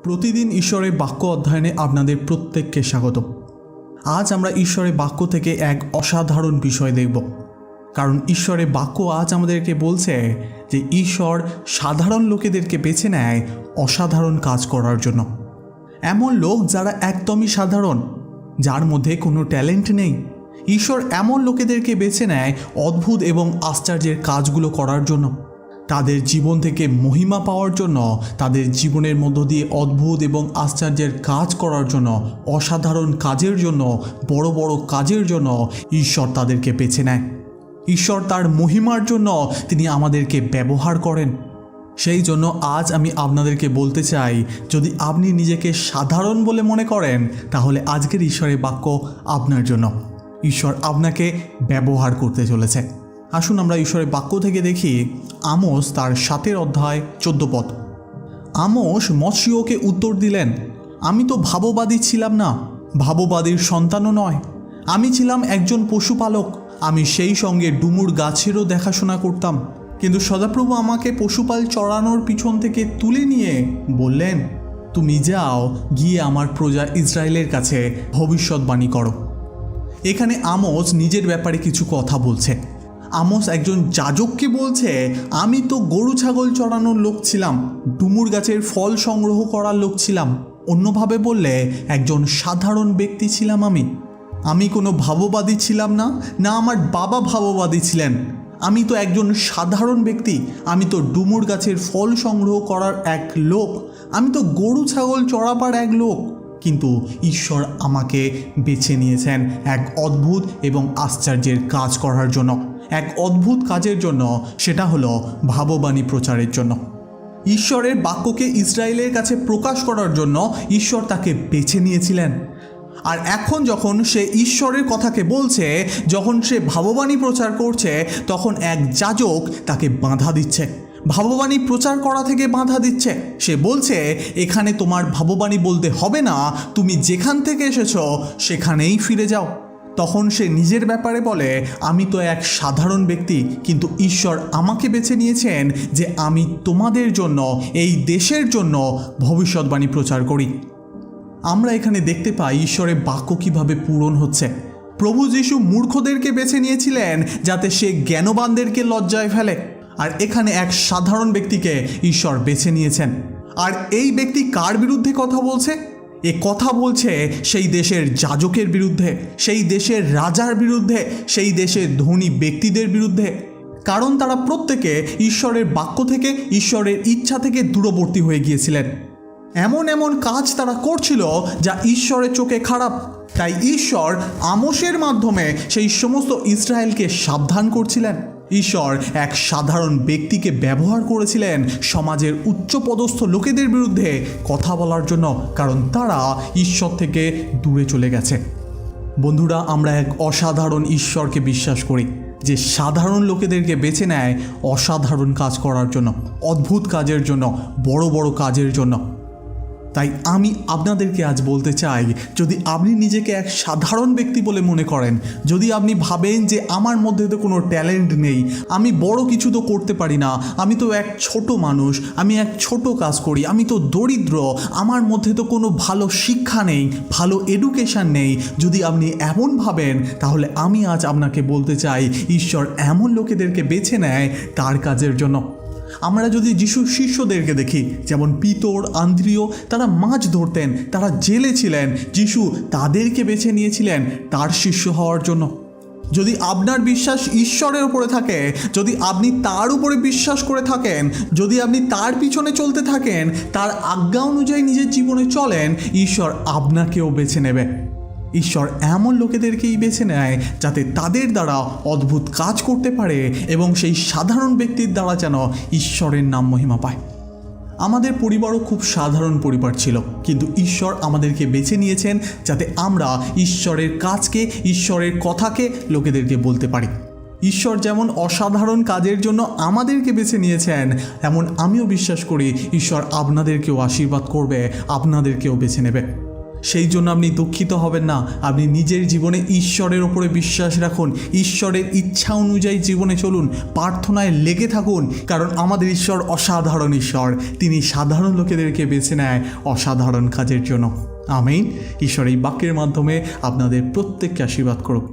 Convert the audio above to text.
প্রতিদিন ঈশ্বরের বাক্য অধ্যয়নে আপনাদের প্রত্যেককে স্বাগত। আজ আমরা ঈশ্বরের বাক্য থেকে এক অসাধারণ বিষয় দেখব, কারণ ঈশ্বরের বাক্য আজ আমাদেরকে বলছে যে ঈশ্বর সাধারণ লোকেদেরকে বেছে নেয় অসাধারণ কাজ করার জন্য। এমন লোক যারা একদমই সাধারণ, যার মধ্যে কোনো ট্যালেন্ট নেই, ঈশ্বর এমন লোকেদেরকে বেছে নেয় অদ্ভুত এবং আশ্চর্যের কাজগুলো করার জন্য, তাদের জীবন থেকে মহিমা পাওয়ার জন্য, তাদের জীবনের মধ্য দিয়ে অদ্ভুত এবং আশ্চর্যের কাজ করার জন্য, অসাধারণ কাজের জন্য, বড় বড় কাজের জন্য ঈশ্বর তাদেরকে বেছে নেয়। ঈশ্বর তার মহিমার জন্য তিনি আমাদেরকে ব্যবহার করেন। সেই জন্য আজ আমি আপনাদেরকে বলতে চাই, যদি আপনি নিজেকে সাধারণ বলে মনে করেন, তাহলে আজকের ঈশ্বরের বাক্য আপনার জন্য। ঈশ্বর আপনাকে ব্যবহার করতে চলেছে। আসুন আমরা ঈশ্বরের বাক্য থেকে দেখি আমোস তার 7 অধ্যায় 14 পদ। আমোস মৎস্যকে উত্তর দিলেন, আমি তো ভাববাদী ছিলাম না, ভাববাদীর সন্তানও নয়। আমি ছিলাম একজন পশুপালক। আমি সেই সঙ্গে ডুমুর গাছেরও দেখাশোনা করতাম। কিন্তু সদাপ্রভু আমাকে পশুপাল চড়ানোর পিছন থেকে তুলে নিয়ে বললেন, তুমি যাও, গিয়ে আমার প্রজা ইসরায়েলের কাছে ভবিষ্যৎবাণী করো। এখানে আমোস নিজের ব্যাপারে কিছু কথা বলছে। আমোস একজন যাজককে বলছে, আমি তো গরু ছাগল চড়ানোর লোক ছিলাম, ডুমুর গাছের ফল সংগ্রহ করার লোক ছিলাম। অন্যভাবে বললে একজন সাধারণ ব্যক্তি ছিলাম আমি কোনো ভাববাদী ছিলাম না, না আমার বাবা ভাববাদী ছিলেন। আমি তো একজন সাধারণ ব্যক্তি। আমি তো ডুমুর গাছের ফল সংগ্রহ করার এক লোক। আমি তো গরু ছাগল চড়াবার এক লোক। কিন্তু ঈশ্বর আমাকে বেছে নিয়েছেন এক অদ্ভুত এবং আশ্চর্যের কাজ করার জন্য, এক অদ্ভুত কাজের জন্য, সেটা হলো ভাববাণী প্রচারের জন্য। ঈশ্বরের বাক্যকে ইসরায়েলের কাছে প্রকাশ করার জন্য ঈশ্বর তাকে বেছে নিয়েছিলেন। আর এখন যখন সে ঈশ্বরের কথাকে বলছে, যখন সে ভাববাণী প্রচার করছে, তখন এক যাজক তাকে বাধা দিচ্ছে, ভাববাণী প্রচার করা থেকে বাধা দিচ্ছে। সে বলছে, এখানে তোমার ভাববাণী বলতে হবে না, তুমি যেখান থেকে এসেছো সেখানেই ফিরে যাও। তখন সে নিজের ব্যাপারে বলে, আমি তো এক সাধারণ ব্যক্তি, কিন্তু ঈশ্বর আমাকে বেছে নিয়েছেন যে আমি তোমাদের জন্য, এই দেশের জন্য ভবিষ্যৎবাণী প্রচার করি। আমরা এখানে দেখতে পাই ঈশ্বরের বাক্য কিভাবে পূরণ হচ্ছে। প্রভু যীশু মূর্খদেরকে বেছে নিয়েছিলেন যাতে সে জ্ঞানবানদেরকে লজ্জায় ফেলে, আর এখানে এক সাধারণ ব্যক্তিকে ঈশ্বর বেছে নিয়েছেন। আর এই ব্যক্তি কার বিরুদ্ধে কথা বলছে? এ কথা বলছে সেই দেশের যাজকের বিরুদ্ধে, সেই দেশের রাজার বিরুদ্ধে, সেই দেশের ধনী ব্যক্তিদের বিরুদ্ধে। কারণ তারা প্রত্যেকে ঈশ্বরের বাক্য থেকে, ঈশ্বরের ইচ্ছা থেকে দূরবর্তী হয়ে গিয়েছিলেন। এমন এমন কাজ তারা করছিল যা ঈশ্বরের চোখে খারাপ। তাই ঈশ্বর আমোসের মাধ্যমে সেই সমস্ত ইসরায়েলকে সাবধান করছিলেন। ঈশ্বর এক সাধারণ ব্যক্তিকে ব্যবহার করেছিলেন সমাজের উচ্চপদস্থ লোকেদের বিরুদ্ধে কথা বলার জন্য, কারণ তারা ঈশ্বর থেকে দূরে চলে গেছে। বন্ধুরা, আমরা এক অসাধারণ ঈশ্বরকে বিশ্বাস করি, যে সাধারণ লোকেদেরকে বেছে নেয় অসাধারণ কাজ করার জন্য, অদ্ভুত কাজের জন্য, বড় বড় কাজের জন্য। তাই আমি আপনাদেরকে আজ বলতে চাই, যদি আপনি নিজেকে এক সাধারণ ব্যক্তি বলে মনে করেন, যদি আপনি ভাবেন যে আমার মধ্যে তো কোনো ট্যালেন্ট নেই, আমি বড় কিছু তো করতে পারি না, আমি তো এক ছোট মানুষ, আমি এক ছোট কাজ করি, আমি তো দরিদ্র, আমার মধ্যে তো কোনো ভালো শিক্ষা নেই, ভালো এডুকেশন নেই, যদি আপনি এমন ভাবেন, তাহলে আমি আজ আপনাকে বলতে চাই, ঈশ্বর এমন লোকেদেরকে বেছে নেয় তার কাজের জন্য। আমরা যদি যিশুর শিষ্যদেরকে দেখি, যেমন পিতর, আন্দ্রিয়, তারা মাছ ধরতেন, তারা জেলে ছিলেন, যিশু তাদেরকে বেছে নিয়েছিলেন তার শিষ্য হওয়ার জন্য। যদি আপনার বিশ্বাস ঈশ্বরের উপরে থাকে, যদি আপনি তার উপরে বিশ্বাস করে থাকেন, যদি আপনি তার পিছনে চলতে থাকেন, তার আজ্ঞা অনুযায়ী নিজের জীবনে চলেন, ঈশ্বর আপনাকেও বেছে নেবে। ঈশ্বর এমন লোকেদেরকেই বেছে নেয় যাতে তাদের দ্বারা অদ্ভুত কাজ করতে পারে এবং সেই সাধারণ ব্যক্তির দ্বারা যেন ঈশ্বরের নাম মহিমা পায়। আমাদের পরিবারও খুব সাধারণ পরিবার ছিল, কিন্তু ঈশ্বর আমাদেরকে বেছে নিয়েছেন যাতে আমরা ঈশ্বরের কাজকে, ঈশ্বরের কথাকে লোকেদেরকে বলতে পারি। ঈশ্বর যেমন অসাধারণ কাজের জন্য আমাদেরকে বেছে নিয়েছেন, এমন আমিও বিশ্বাস করি ঈশ্বর আপনাদেরকেও আশীর্বাদ করবে, আপনাদেরকেও বেছে নেবে। সেই জন্য আপনি দুঃখিত হবেন না। আপনি নিজের জীবনে ঈশ্বরের ওপরে বিশ্বাস রাখুন, ঈশ্বরের ইচ্ছা অনুযায়ী জীবনে চলুন, প্রার্থনায় লেগে থাকুন, কারণ আমাদের ঈশ্বর অসাধারণ ঈশ্বর। তিনি সাধারণ লোকেদেরকে বেছে নেয় অসাধারণ কাজের জন্য। আমিন। ঈশ্বর এই বাক্যের মাধ্যমে আপনাদের প্রত্যেককে আশীর্বাদ করুক।